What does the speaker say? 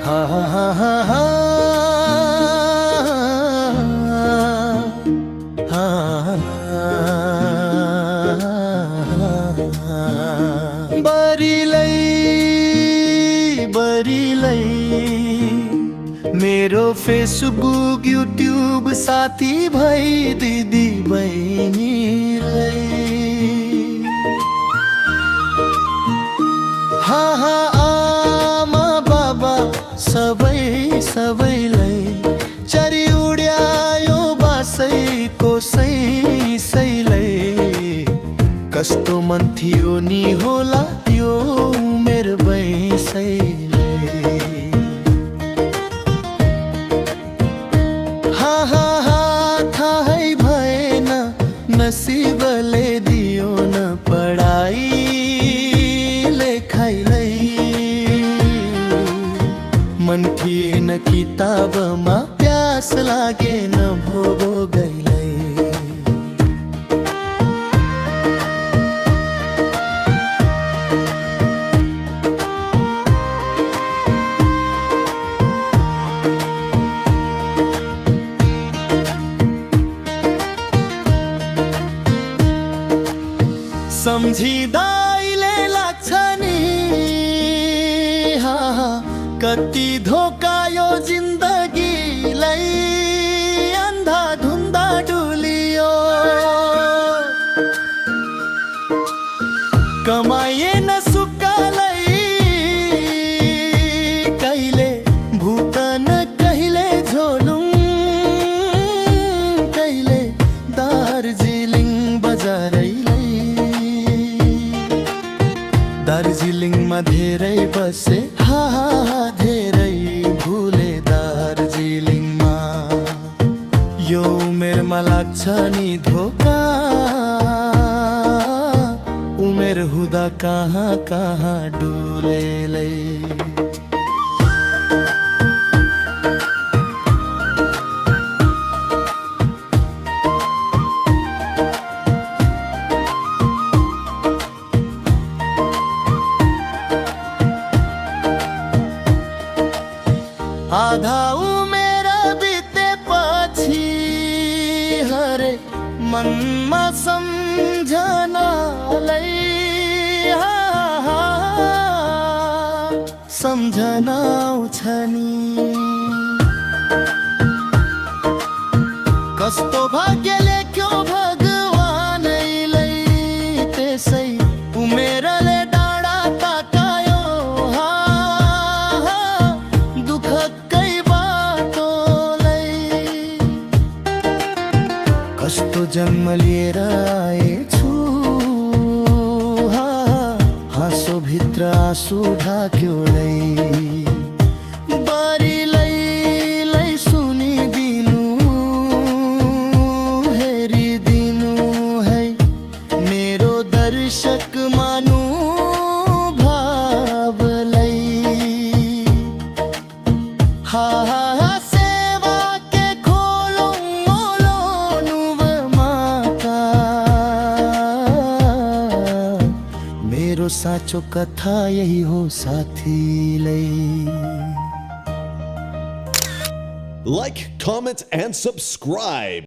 हा हा हा हा हा बरिलै मेरो फेसबुक युट्युब साथी भाइ दिदी बहिनीलाई हा हा आमा बाबा सबैलाई चरी उड्यायो बासैको सैलाई कस्तो मन थियो नि होला यो मेरो बैसैले हा हा हा थाहै भएन नसिबले दियो न पढाइ लेखाइलाई मन थिएन किताबमा प्यास लागेन भोगो गइलाई सम्झिँदाइले लाग्छ नि कति धोका यो जिन्दगीलाई अन्धाधुन्दा डुलियो कमाइएन सुक्कालाई कहिले भुतन कहिले झोलुङ कहिले दार्जिलिङ बजारैलाई दार्जिलिङमा धेरै बसे हा धेरै भुले दार्जिलिङमा यो उमेरमा लाग्छ नि धोका उमेर हुँदा कहाँ कहाँ डुलेलै आधा उमेर बितेपछि हरे मनमा सम्झनालाई सम्झना आउँछ नि कस्तो भाग्य लेख्यो भगवानैलाई त्यसै उमेरले डाँडा ताकायो दुःखकै बाटोलाई कस्तो जन्म लिएर आएछु हाँसो भित्र आँसु ढाक्योलाई बारीलाई सुनिदिनु हेरिदिनु है मेरो दर्शक मानु भावलाई हा सेवा के खोलौं मोलोनुवमाका मेरो साँचो कथा यही हो साथीलाई Like, comment, and subscribe.